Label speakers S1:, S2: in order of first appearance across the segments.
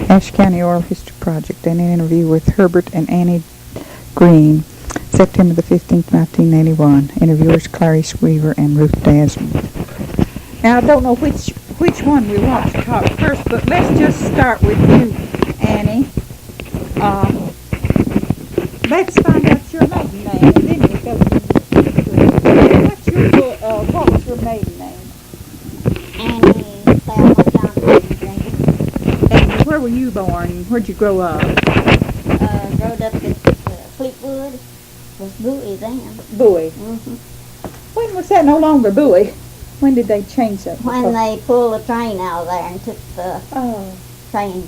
S1: Cache County Oral History Project, and an interview with Herbert and Annie Greene, September the 15th, 1981. Interviewers Clarice Weaver and Ruth Desmond. Now, I don't know which one we want to talk first, but let's just start with you, Annie. Let's find out your maiden name, and then we go to what was your maiden name?
S2: Annie Thelma Johnson.
S1: And where were you born? Where'd you grow up?
S2: Growed up at Fleetwood. Was Bowie then.
S1: Bowie.
S2: Mm-hmm.
S1: When was that no longer Bowie? When did they change that?
S2: When they pulled the train out of there and took the train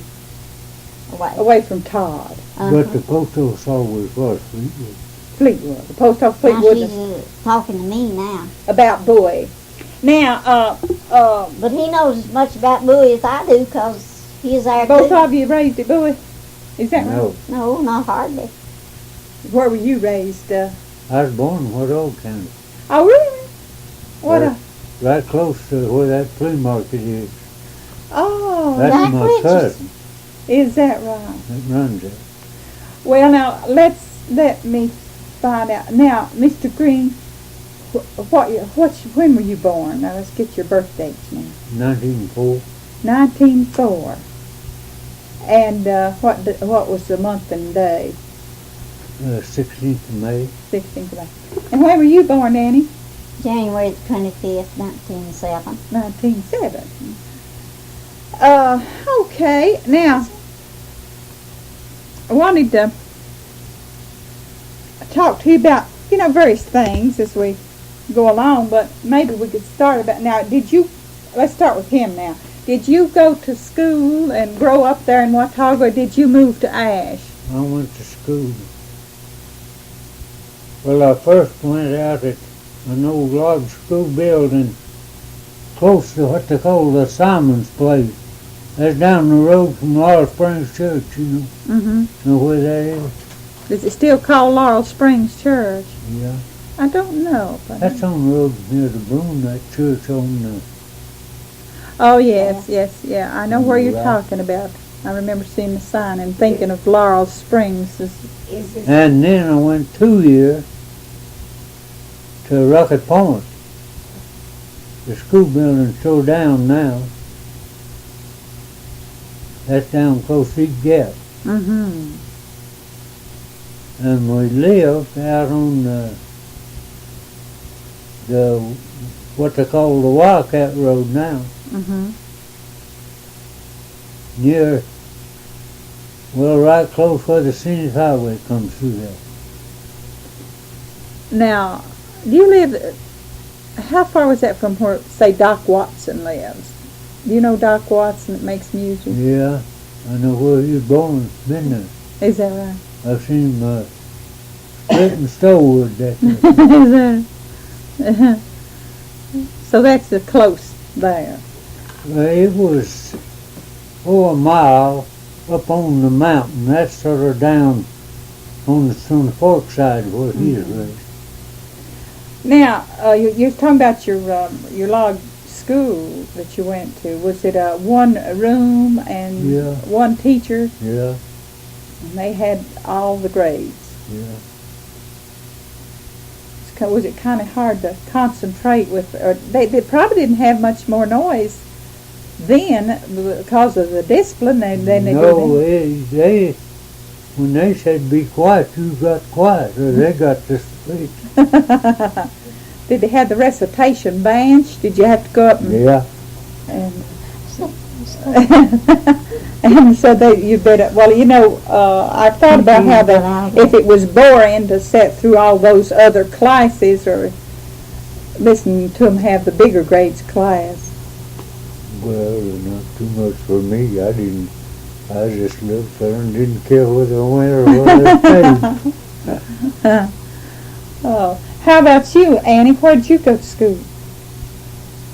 S2: away.
S1: Away from Todd.
S3: But the post office always was Fleetwood.
S1: Fleetwood. The post office
S2: Now
S1: Fleetwood.
S2: she's talking to me now.
S1: About Bowie. Now,
S2: But he knows as much about Bowie as I do because he's there
S1: both
S2: too.
S1: of you raised at Bowie? Is that
S3: No,
S1: right?
S2: No, not hardly.
S1: Where were you raised?
S3: I was born in Woodall County.
S1: Oh, really? What
S3: Right. Right close to where that flea market is.
S1: Oh,
S3: That's
S2: Black
S3: my
S2: Ridges.
S3: cousin
S1: is that right?
S3: that runs it.
S1: Well, now, let me find out. Now, Mr. Greene, when were you born? Now, let's get your birth dates now.
S3: 1904.
S1: 1904. And what was the month and day?
S3: 16th of May.
S1: 16th of May. And when were you born, Annie?
S2: January the 25th, 1907.
S1: 1907. Okay. Now, I wanted to talk to you about, various things as we go along, but maybe we could start about, now, let's start with him now. Did you go to school and grow up there in Watauga, or did you move to Ash?
S3: I went to school. Well, I first went out at an old log school building close to what they call the Simon's place. That's down the road from Laurel Springs Church,
S1: Mm-hmm.
S3: Know where that is?
S1: Is it still called Laurel Springs Church?
S3: Yeah.
S1: I don't know. But
S3: That's on the road near the Broom, that church on the...
S1: Oh, yes, yeah. I know where you're
S3: Right.
S1: talking about. I remember seeing the sign and thinking of Laurel Springs.
S3: And then I went 2 years to Rocket Point. The school building's so down now. That's down close to East Gap.
S1: Mm-hmm.
S3: And we lived out on the what they call the Wildcat Road now.
S1: Mm-hmm.
S3: Near, right close where the scenic highway comes through there.
S1: Now, do you live, how far was that from where, say, Doc Watson lives? Do you know Doc Watson that makes music?
S3: Yeah, I know where he was born, been there.
S1: Is that right?
S3: I've seen him splitting stowwood that day.
S1: Is that, so that's the close there.
S3: Well, it was 4 miles up on the mountain. That's sort of down on the fork side where he is raised.
S1: Now, you're talking about your log school that you went to. Was it one room and
S3: Yeah.
S1: one teacher?
S3: Yeah,
S1: And they had all the grades.
S3: yeah.
S1: Was it kind of hard to concentrate with? Or they probably didn't have much more noise then because of the discipline. Then they
S3: No, they when they said be quiet, you got quiet, or they got to speak.
S1: Did they have the recitation bench? Did you have to go up and
S3: Yeah.
S1: and so you better, well, I thought about how if it was boring to sit through all those other classes or listen to them have the bigger grades class.
S3: Well, not too much for me. I just lived there and didn't care whether I went or whether I paid.
S1: Oh, how about you, Annie? Where did you go to school?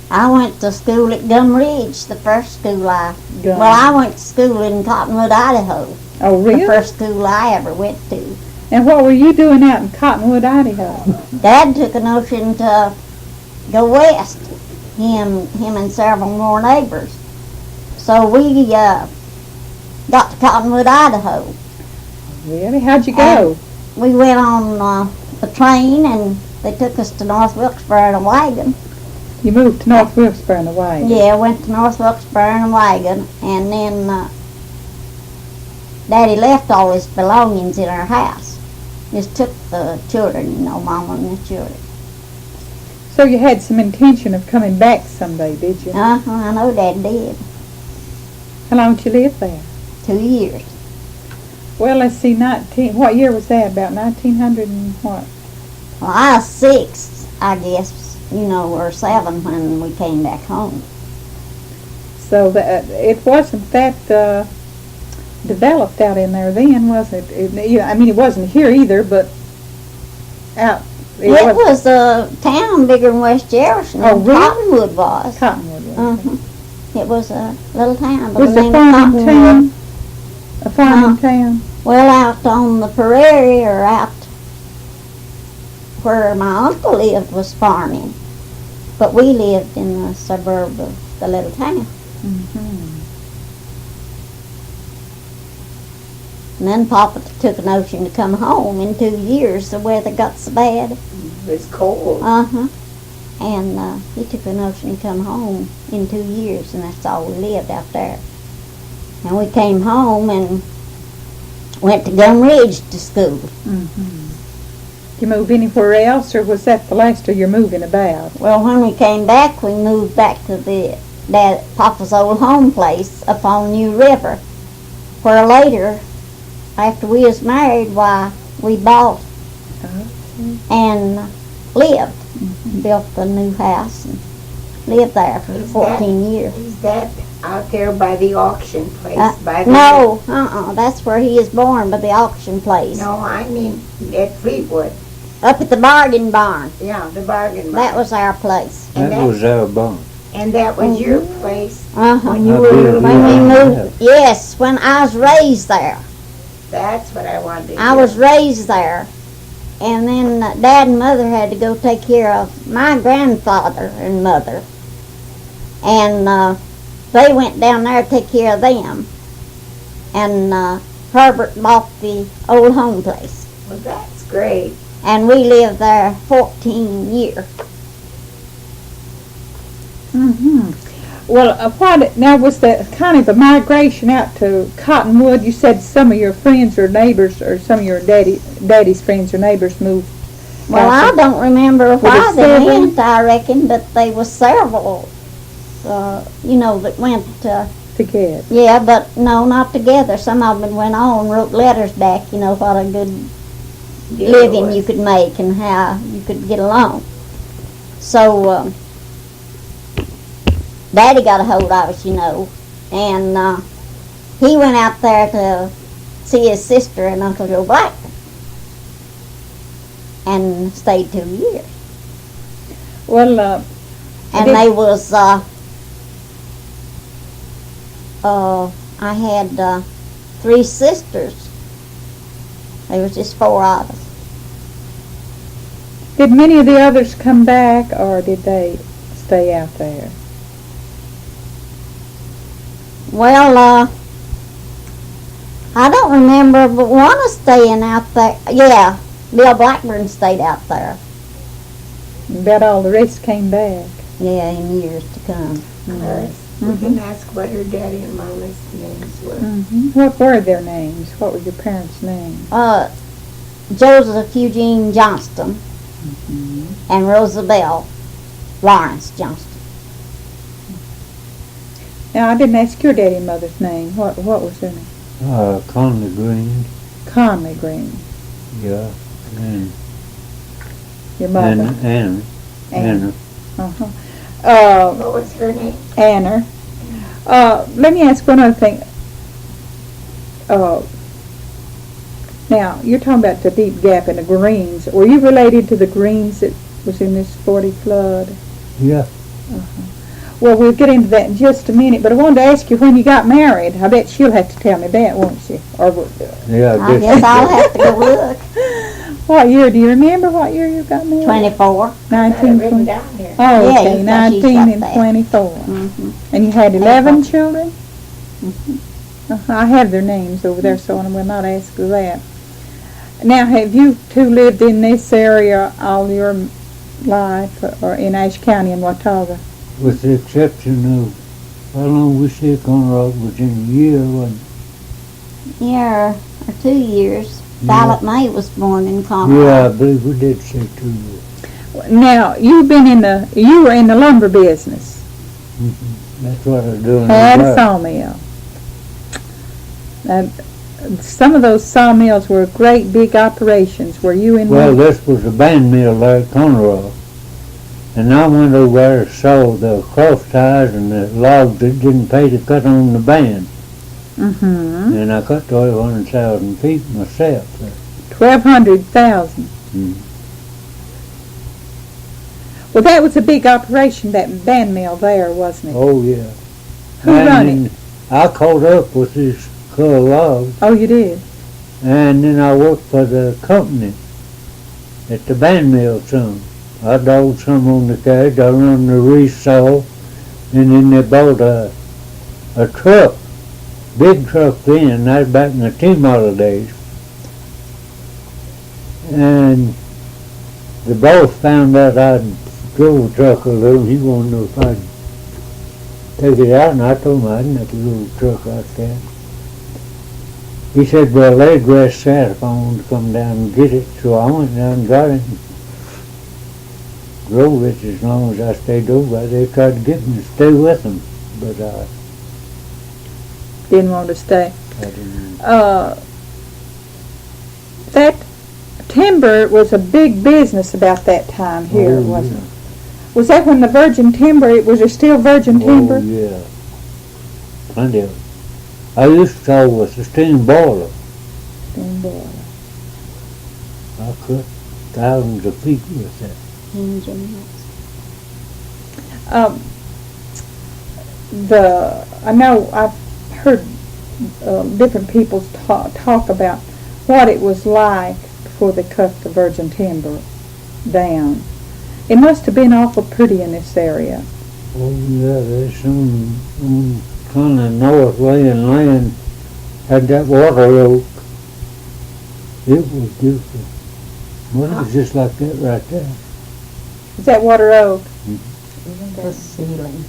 S2: I went to school at Gum Ridge, the first school I...
S1: Gum.
S2: Well, I went to school in Cottonwood, Idaho.
S1: Oh, really?
S2: The first school I ever went to.
S1: And what were you doing out in Cottonwood, Idaho?
S2: Dad took a notion to go west, him and several more neighbors. So we got to Cottonwood, Idaho.
S1: Really? How'd you go?
S2: We went on a train, and they took us to North Wilkesboro in a wagon.
S1: You moved to North Wilkesboro in a wagon?
S2: Yeah, went to North Wilkesboro in a wagon, and then Daddy left all his belongings in our house. Just took the children, you know, Mama and the children.
S1: So you had some intention of coming back someday, did you?
S2: I know Daddy did.
S1: How long did you live there?
S2: 2 years.
S1: Well, let's see, what year was that? About 1900 and what?
S2: Well, I was 6, I guess, you know, or 7 when we came back home.
S1: So it wasn't that developed out in there then, was it? I mean, it wasn't here either, but out.
S2: It was a town bigger than West Jefferson.
S1: Oh, really?
S2: Cottonwood was.
S1: Cottonwood was.
S2: It was a little town. by
S1: Was
S2: the
S1: it a
S2: name of
S1: farming
S2: Cottonwood.
S1: town? A farming town?
S2: Well, out on the prairie or out where my uncle lived was farming. But we lived in the suburb of the little town.
S1: Mm-hmm.
S2: And then Papa took a notion to come home in 2 years. The weather got so bad.
S4: It was cold.
S2: And he took a notion to come home in 2 years, and that's all we lived out there. And we came home and went to Gum Ridge to school.
S1: Mm-hmm. Did you move anywhere else, or was that the last of your moving about?
S2: Well, when we came back, we moved back to Papa's old home place up on New River, where later, after we was married, we bought and lived. Built a new house and lived there for 14 years.
S4: Is that out there by the auction place?
S2: No, that's where he is born, by the auction place.
S4: No, I mean at Fleetwood.
S2: Up at the bargain barn.
S4: Yeah, the bargain barn.
S2: That was our place.
S4: And
S3: That was our barn.
S4: And that was your place
S2: When
S4: you
S3: I
S4: were
S3: did,
S2: When we
S3: yeah.
S2: moved, yes, when I was raised there.
S4: That's what I wanted to
S2: I
S4: hear.
S2: was raised there. And then Dad and Mother had to go take care of my grandfather and mother. And they went down there to take care of them. And Herbert bought the old home place.
S4: Well, that's great.
S2: And we lived there 14 years.
S1: Mm-hmm. Well, now was that kind of a migration out to Cottonwood? You said some of your friends or neighbors, or some of your daddy's friends or neighbors moved.
S2: Well, I don't remember why
S1: it
S2: they
S1: several?
S2: went, I reckon, but they was several, that went,
S1: Together.
S2: yeah, but no, not together. Some of them went on, wrote letters back, what a good
S4: Yeah,
S2: living
S4: it
S2: you
S4: was.
S2: could make and how you could get along. So, Daddy got a hold of us, and he went out there to see his sister and Uncle Joe Blackman and stayed 2 years.
S1: Well,
S2: And they was, I had 3 sisters. There was just 4 of us.
S1: did many of the others come back, or did they stay out there?
S2: Well, I don't remember, but one is staying out there. Yeah, Bill Blackburn stayed out there.
S1: About all the rest came back.
S2: Yeah, in years to come.
S4: We can ask what her daddy and mama's names were.
S1: Mm-hmm. What were their names? What were your parents' names?
S2: Joseph Eugene Johnston and Rosabelle Lawrence Johnston.
S1: Now, I didn't ask your daddy and mother's name. What was their name?
S3: Conley Greene.
S1: Conley Greene.
S3: Yeah. And
S1: Your mother.
S3: Anna.
S1: Anna. Uh-huh.
S4: What was her name?
S1: Anna. Let me ask one other thing. Now, you're talking about the deep gap in the Greenes. Were you related to the Greenes that was in this 40 flood?
S3: Yeah.
S1: Well, we'll get into that in just a minute, but I wanted to ask you when you got married. I bet she'll have to tell me that, won't she? Or
S3: Yeah,
S2: I guess I'll have to go look.
S1: what year? Do you remember what year you got married?
S2: 24.
S4: I have it written
S1: 1920.
S4: down here.
S1: Oh,
S2: Yeah,
S1: okay,
S2: she's
S1: 19
S2: got
S1: and
S2: that.
S1: 24.
S2: Mm-hmm.
S1: And you had 11 children? I have their names over there, so I will not ask you that. Now, have you two lived in this area all your life, or in Ashe County in Watauga?
S3: With the exception of how long we stayed on road was in a year, wasn't
S2: Year or 2 years. Violet May was born in
S3: it?
S2: Conroe.
S3: Yeah, I believe we did say 2 years.
S1: Now, you were in the lumber business.
S3: That's what I was doing.
S1: Had a sawmill. Now, some of those sawmills were great big operations. Were you in
S3: Well,
S1: one?
S3: this was a band mill there at Conroe. And I went over there and saw the cross ties and the logs that didn't pay to cut on the band.
S1: Mm-hmm.
S3: And I cut 1,200,000 feet myself.
S1: 1,200,000.
S3: Mm.
S1: Well, that was a big operation, that band mill there, wasn't it?
S3: Oh, yeah.
S1: Who run
S3: then
S1: it?
S3: I caught up with these cut logs,
S1: Oh, you did?
S3: and then I worked for the company at the band mill some. I dogged some on the cage, I run the reef saw, and then they bought a truck, big truck then, that was back in the T-model days. And the boss found out I'd drove a truck a little, he wanted to know if I'd take it out, and I told him I didn't have to go a truck like that. He said, well, they'd rest that if I wanted to come down and get it, so I went down and got it. And drove it as long as I stayed over. They tried to get me to stay with them, but I
S1: Didn't want to stay.
S3: didn't.
S1: That timber was a big business about that time here, wasn't it? Was that when the virgin timber, was there still virgin timber?
S3: Oh, yeah. Plenty of it. I used to saw with a steam boiler.
S1: Timber.
S3: I cut thousands of feet with that.
S1: I know I've heard different people talk about what it was like before they cut the virgin timber down. It must have been awful pretty in this area.
S3: Oh, yeah, there's some kind of north laying land had that water oak. It was beautiful. Well, it was just like that right there.
S1: Is that water oak?
S2: The ceiling.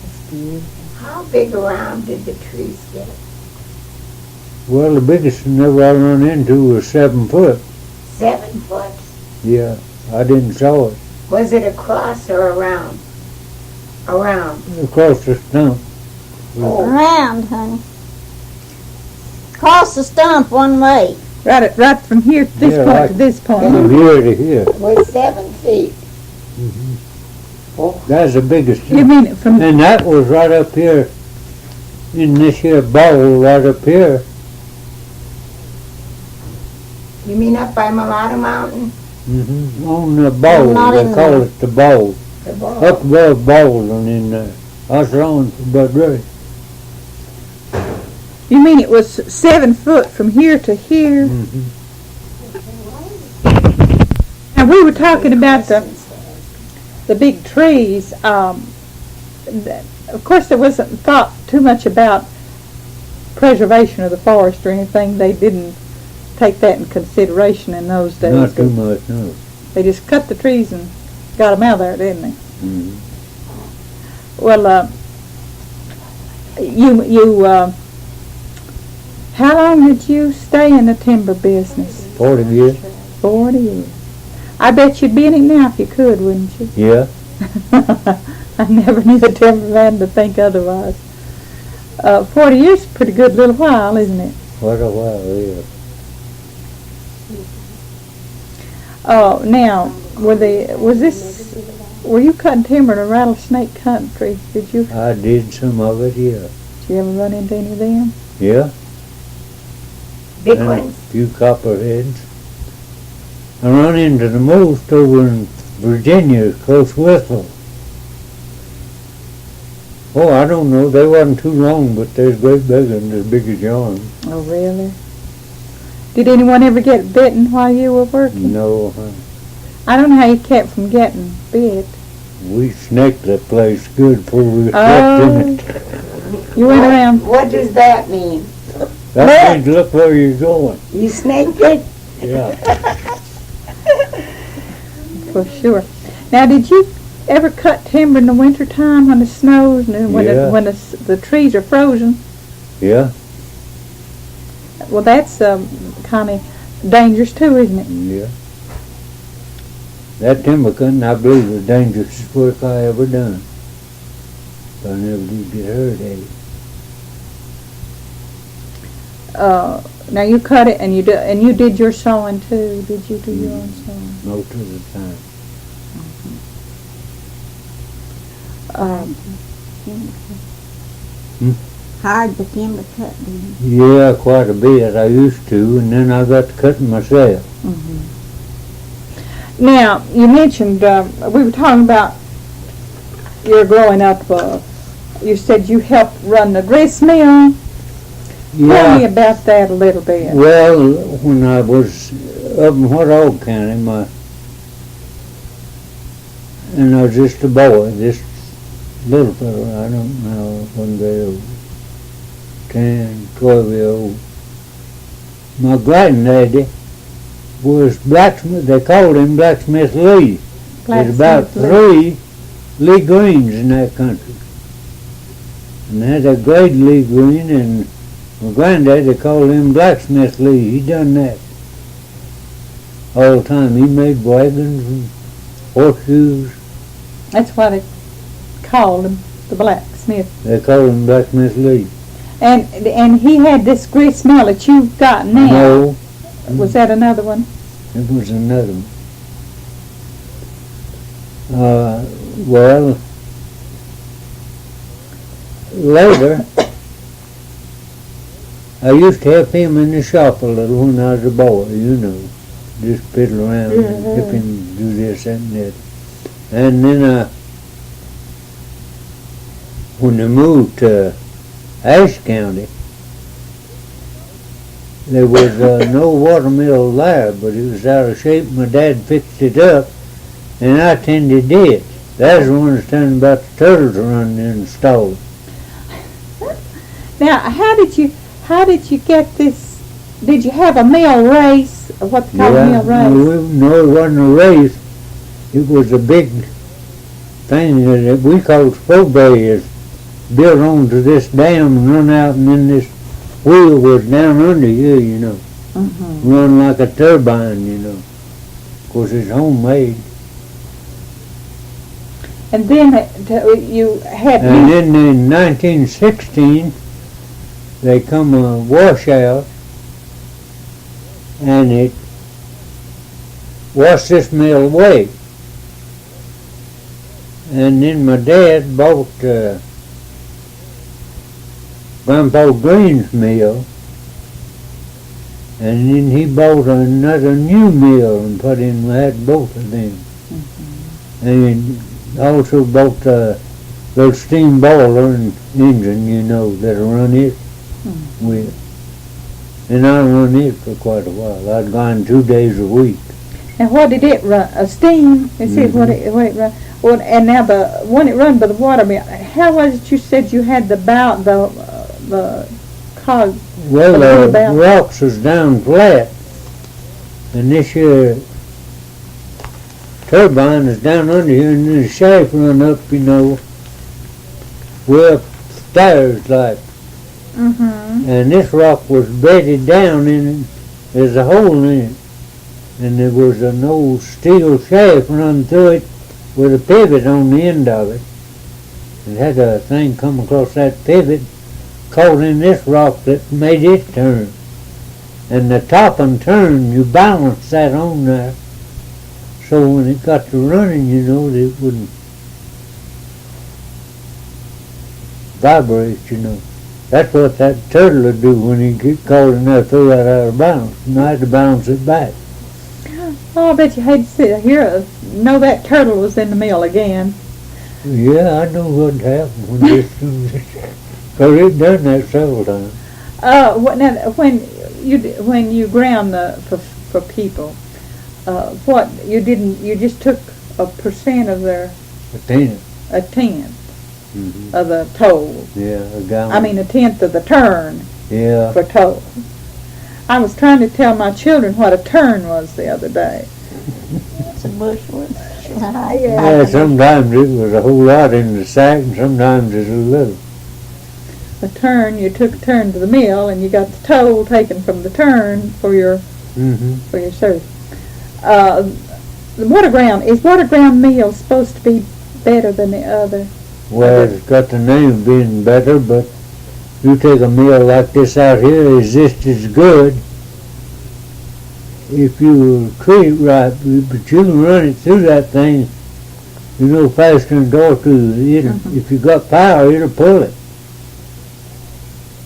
S2: It's beautiful.
S4: How big around did the trees get?
S3: Well, the biggest one ever I run into was 7 foot.
S4: 7 foot?
S3: Yeah, I didn't saw it.
S4: Was it across or around? Around.
S3: Across the stump.
S4: Oh.
S2: Around, honey. Cross the stump one way.
S1: Right from here to this
S3: Yeah,
S1: point
S3: like-
S1: to this point.
S3: From here to here.
S4: Was 7 feet.
S3: That's the biggest
S1: You
S3: one.
S1: mean it from
S3: And that was right up here in this here bowl right up here.
S4: You mean up by Mulatto Mountain?
S3: On the bowl,
S2: not
S3: they
S2: in
S3: call
S2: there.
S3: it the bowl.
S4: The ball.
S3: Up above bowling in there. I was on for Bud Ray.
S1: You mean it was 7 foot from here to here? And we were talking about the big trees. Of course, there wasn't thought too much about preservation of the forest or anything. They didn't take that in consideration in those days.
S3: Not too much, no.
S1: They just cut the trees and got them out of there, didn't they?
S3: Mhm.
S1: Well, how long did you stay in the timber business?
S3: 40 years?
S1: 40 years. I bet you'd be in it now if you could, wouldn't you?
S3: Yeah.
S1: I never knew a timberman to think otherwise. 40 years is a pretty good little while, isn't it?
S3: What a while, yeah.
S1: Oh, now, were you cutting timber in a rattlesnake country? Did you
S3: I did some of it, yeah.
S1: ever run into any of them?
S3: Yeah.
S4: Big
S3: And a
S4: ones.
S3: few copperheads. I run into the most over in Virginia, close Whistle. Oh, I don't know. They wasn't too long, but they're great big ones, as big as yarn.
S1: Oh, really? Did anyone ever get bitten while you were working?
S3: No,
S1: I don't know how you kept from getting bit.
S3: we snaked that place good before we
S1: Oh.
S3: slept in it.
S1: You went around.
S4: What does that mean?
S3: That means look where you're going.
S4: You snaked it?
S3: Yeah.
S1: For sure. Now, did you ever cut timber in the winter time when it snows and when,
S3: Yeah.
S1: the trees are frozen?
S3: Yeah.
S1: Well, that's kind of dangerous too, isn't it?
S3: Yeah. That timber cutting, I believe, was the dangerous work I ever done. But I never did get hurt at it.
S1: Now you cut it and you did your sewing too. Did you do your own sewing?
S3: Most of the time.
S2: Hard the timber cut, didn't
S3: Yeah, quite a bit. I used to, and then I got to cutting myself.
S1: Now you mentioned we were talking about your growing up. You said you helped run the grist mill. Tell me about that a little bit.
S3: Well, when I was up in Whitehall County, and I was just a boy, this little fellow, I don't know, one day old, 10, 12-year-old. My granddaddy was blacksmith, they called him Blacksmith Lee. There's about three Lee Greenes in that country. And there's a great Lee Greene, and my granddad, they called him Blacksmith Lee. He done that all the time. He made wagons and horseshoes.
S1: That's why they called him the blacksmith.
S3: They called him Blacksmith Lee.
S1: And he had this grist mill that you've got now.
S3: No,
S1: Was that another one?
S3: it was another one. Well, later, I used to help him in the shop a little when I was a boy, you know. Just fiddle around and help him do this, that, and that. And then when they moved to Ashe County, there was no watermill there, but it was out of shape. My dad fixed it up, and I tended it. That's the one that's telling about the turtles running in the stall.
S1: Now, how did you get this? Did you have a mill race? Or what they call a mill race?
S3: No, it wasn't a race. It was a big thing that we called Spowberry, built onto this dam and run out, and then this wheel was down under here, you know. Run like a turbine, you know. Of course, it's homemade.
S1: And then you had.
S3: And then in 1916, they come a washout, and it washed this mill away. And then my dad bought Grandpa Greene's mill, and then he bought another new mill and put in, had both of them. And he also bought the steam boiler and engine, you know, that'll run it with. And I run it for quite a while. I'd gone 2 days a week.
S1: And what did it run? A steam? It said what it run. Well, and now the one it run by the water mill. How was it you said you had the cog?
S3: Well, the rocks was down flat, and this here turbine is down under here, and then the shaft run up, you know, way up stairs like. And this rock was bedded down in it. There's a hole in it, and there was an old steel shaft run through it with a pivot on the end of it. It had a thing come across that pivot, caught in this rock that made it turn. And the top and turn, you balance that on there, so when it got to running, you know, it wouldn't vibrate, you know. That's what that turtle would do when he get caught in there, throw that out of balance, and I had to balance it back.
S1: Oh, I bet you had to sit here, know that turtle was in the mill again.
S3: Yeah, I know what happened when this, because it done that several times.
S1: Now, when you ground for people, you just took a percent of their
S3: A tenth.
S1: a tenth.
S3: Mhm.
S1: of the toll.
S3: Yeah, a gallon.
S1: I mean, a tenth of the turn
S3: Yeah.
S1: for toll. I was trying to tell my children what a turn was the other day.
S2: It's a bushworth.
S3: Yeah, sometimes it was a whole lot in the sack, and sometimes it's a little.
S1: A turn, you took a turn to the mill, and you got the toll taken from the turn for your
S3: Mm-hmm.
S1: service. The water ground meal supposed to be better than the other?
S3: Well, it's got the name of being better, but you take a meal like this out here, it's just as good if you treat it right, but you can run it through that thing, faster than a door to it. If you got power, it'll pull it.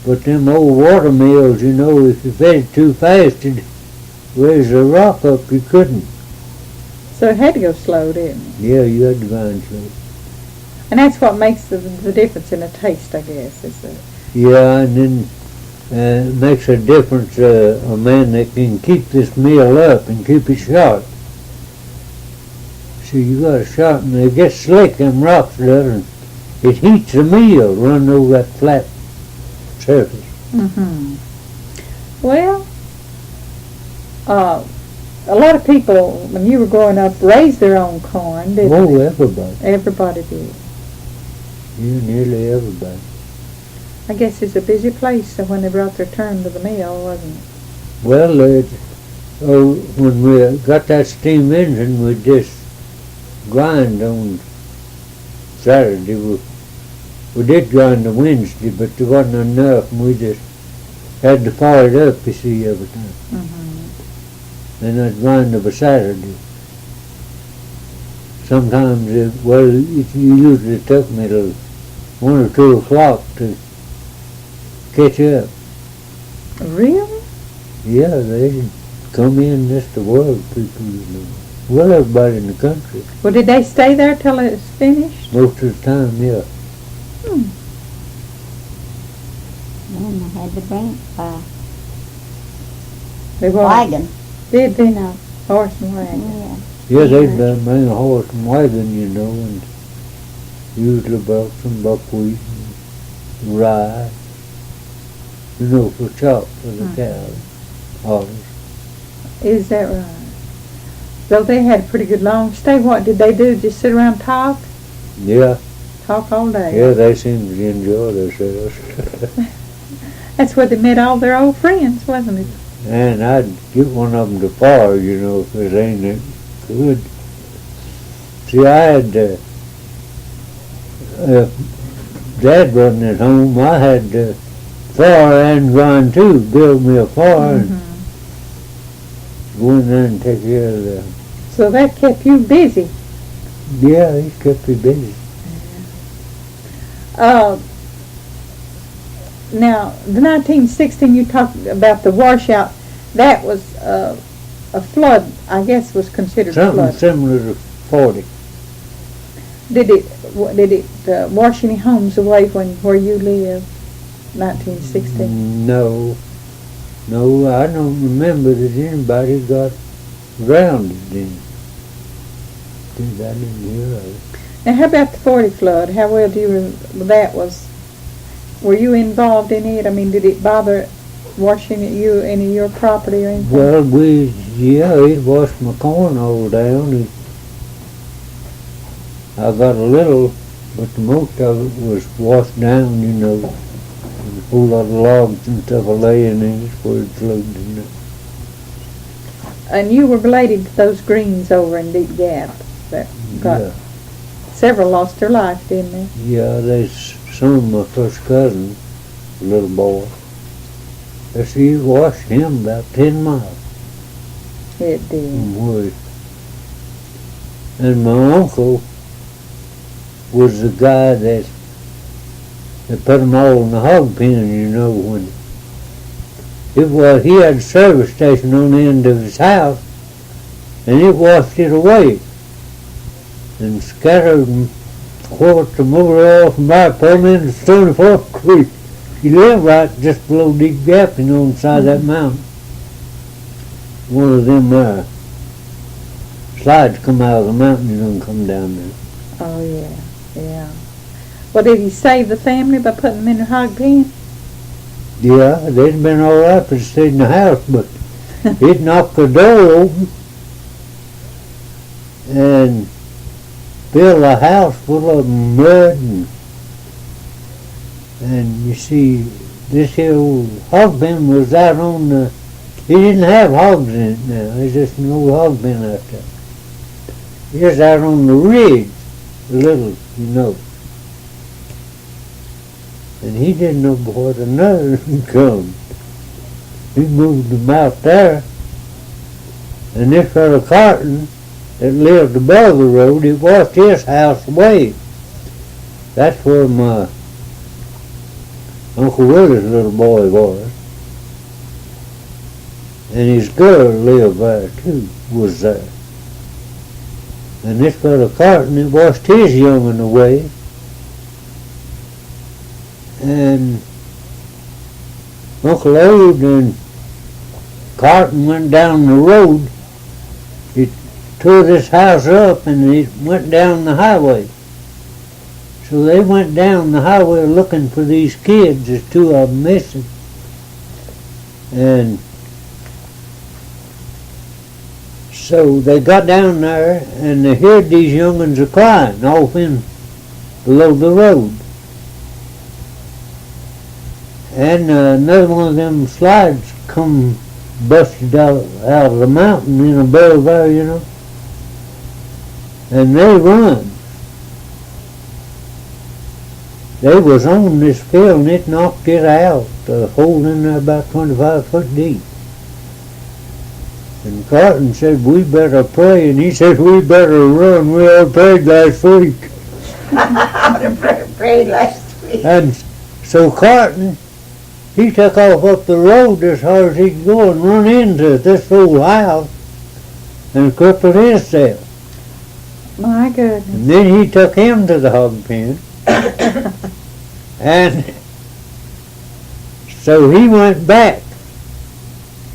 S3: But them old water mills, if you fed it too fast, it raised a rock up, you couldn't.
S1: So it had to go slow, didn't it?
S3: Yeah, you had to grind slow.
S1: And that's what makes the difference in the taste, I guess, is that.
S3: Yeah, and then it makes a difference, a man that can keep this meal up and keep it sharp. See, you got to sharpen it. It gets slick, them rocks does, and it heats the meal running over that flat surface.
S1: Mm-hmm. Well, a lot of people, when you were growing up, raised their own corn, didn't
S3: Oh,
S1: they?
S3: everybody.
S1: Everybody did.
S3: Yeah, nearly everybody.
S1: I guess it's a busy place, so when they brought their turn to the mill, wasn't it?
S3: Well, when we got that steam engine, we just grind on Saturday. We did grind on Wednesday, but there wasn't enough, and we just had to fire it up, you see, every time.
S1: Mm-hmm.
S3: And I'd grind up a Saturday. Sometimes, it usually took me till 1 or 2 o'clock to catch up.
S1: Really?
S3: Yeah, they come in just the world people, Well, everybody in the country.
S1: Well, did they stay there till it was finished?
S3: Most of the time, yeah.
S2: And I had to bring it by
S1: They were.
S2: wagon,
S1: Did they?
S2: know.
S1: Horse and wagon.
S2: Yeah.
S3: Yeah, they'd bring a horse and wagon, and usually brought some buckwheat and rye, for chop for the cows, hogs.
S1: Is that right? So they had a pretty good long stay. What did they do? Just sit around and talk?
S3: Yeah,
S1: Talk all day?
S3: yeah, they seemed to enjoy themselves.
S1: That's where they met all their old friends, wasn't it?
S3: And I'd get one of them to fire, if it ain't that good. See, I had, Dad wasn't at home, I had to fire and grind too, build me a fire and go in there and take care of the...
S1: So that kept you busy.
S3: Yeah, he kept me busy.
S1: Now, the 1916 you talked about the washout, that was a flood, I guess was considered a
S3: Something
S1: flood.
S3: similar to 40.
S1: Did it wash any homes away where you lived, 1916?
S3: No, I don't remember that anybody got drowned in. I didn't hear of it.
S1: Now, how about the 40 flood? How well do you were you involved in it? I mean, did it bother washing any of your property or anything?
S3: Well, it washed my corn all down. I got a little, but the most of it was washed down, There's a whole lot of logs and stuff laying in it where it floated in it.
S1: And you were related to those Greenes over in Deep Gap that got,
S3: Yeah,
S1: several lost their life, didn't they?
S3: yeah, some of my first cousin, a little boy. It washed him about 10 miles
S1: It did.
S3: from where and my uncle was the guy that put them all in the hog pen, when he had a service station on the end of his house, and it washed it away and scattered quarts of motor oil from by, pulled them into Stony Fork Creek. He lived right just below Deep Gap, on the side of that mountain. One of them slides come out of the mountain, and come down there.
S1: Oh, yeah, yeah. Well, did he save the family by putting them in a hog pen?
S3: Yeah, they'd been all right if it stayed in the house, but it knocked the door open and filled the house full of mud and you see, this here old hog pen was out on the, he didn't have hogs in it now, there's just an old hog pen out there. Just out on the ridge, a little, you know. And he didn't know what another come. He moved them out there. And this fellow Carton that lived above the road, it was his house away. That's where my Uncle Willie's little boy was. And his girl lived there too, was there. And this fellow Carton, it washed his young'un away. And Uncle Ode and Carton went down the road. He tore this house up and it went down the highway. So they went down the highway looking for these kids. There's two of them missing. And so they got down there and they heard these young'uns a crying off in below the road. And another one of them slides come busted out of the mountain in above there, you know. And they run. They was on this field and it knocked it out, a hole in there about 25 foot deep. And Carton said, we better pray, and he said, we better run, we all prayed last week.
S4: I prayed last week.
S3: And so Carton, he took off up the road as hard as he could go and run into this old house and crippled himself.
S1: My goodness.
S3: And then he took him to the hog pen. And so he went back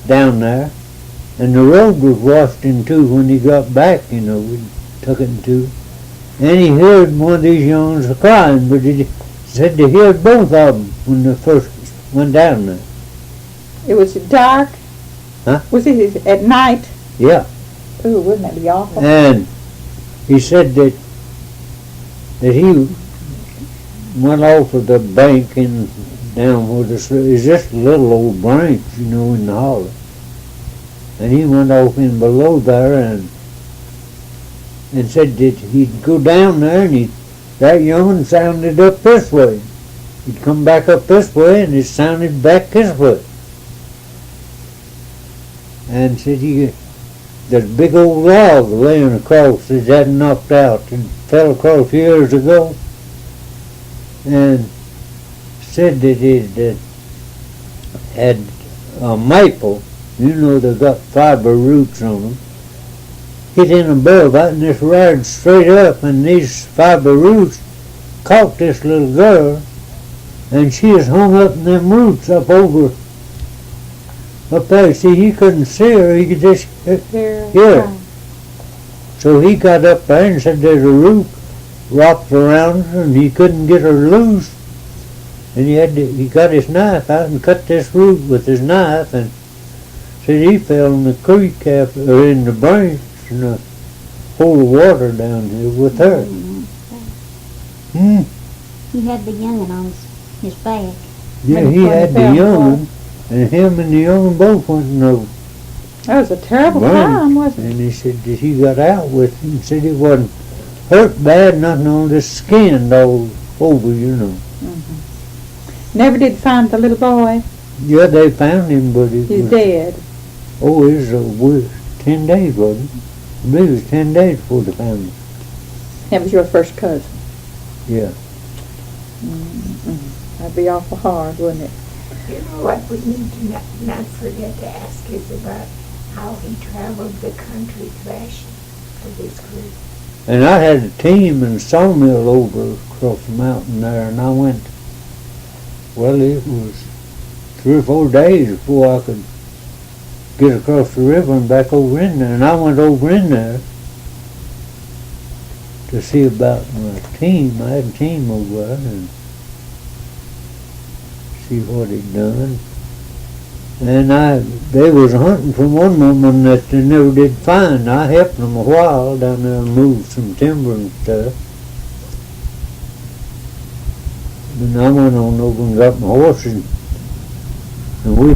S3: down there, and the road was washed in two when he got back, you know, we took it in two. And he heard one of these youngs crying, but he said he heard both of them when they first went down there.
S1: It was dark?
S3: Huh?
S1: Was it at night?
S3: Yeah.
S1: Ooh, wouldn't that be awful?
S3: And he said that he went off of the bank and down where it's just a little old branch, you know, in the hollow. And he went off in below there and said that he'd go down there and that young'un sounded up this way. He'd come back up this way and it sounded back this way. And said there's a big old log laying across that hadn't knocked out and fell across years ago. And said that it had a maple, you know, they got fiber roots on them, hit in above that and this ran straight up and these fiber roots caught this little girl and she is hung up in them roots up there. See, he couldn't see her, he could just hear her. So he got up there and said there's a root wrapped around her and he couldn't get her loose. And he got his knife out and cut this root with his knife and said he fell in the creek or in the branch and a whole water down here with her.
S2: He had the young'un on his back.
S3: Yeah, he had the young'un, and him and the young'un both went in the
S1: That was a terrible
S3: branch.
S1: time, wasn't it?
S3: And he said that he got out with him. He said it wasn't hurt bad, nothing on the skin all over, you know.
S1: Never did find the little boy.
S3: Yeah, they found him, but it
S1: He's
S3: was,
S1: dead.
S3: oh, it was 10 days, wasn't it? I believe it was 10 days before they found him.
S1: That was your first cousin.
S3: Yeah.
S1: That'd be awful hard, wouldn't it?
S4: You know what we need to not forget to ask is about how he traveled the country thrashing for this group.
S3: And I had a team and sawmill over across the mountain there, and I went, well, it was 3 or 4 days before I could get across the river and back over in there. And I went over in there to see about my team. I had a team over there and see what he'd done. And they was hunting for one woman that they never did find. I helped them a while down there and moved some timber and stuff. Then I went on over and got my horses, and we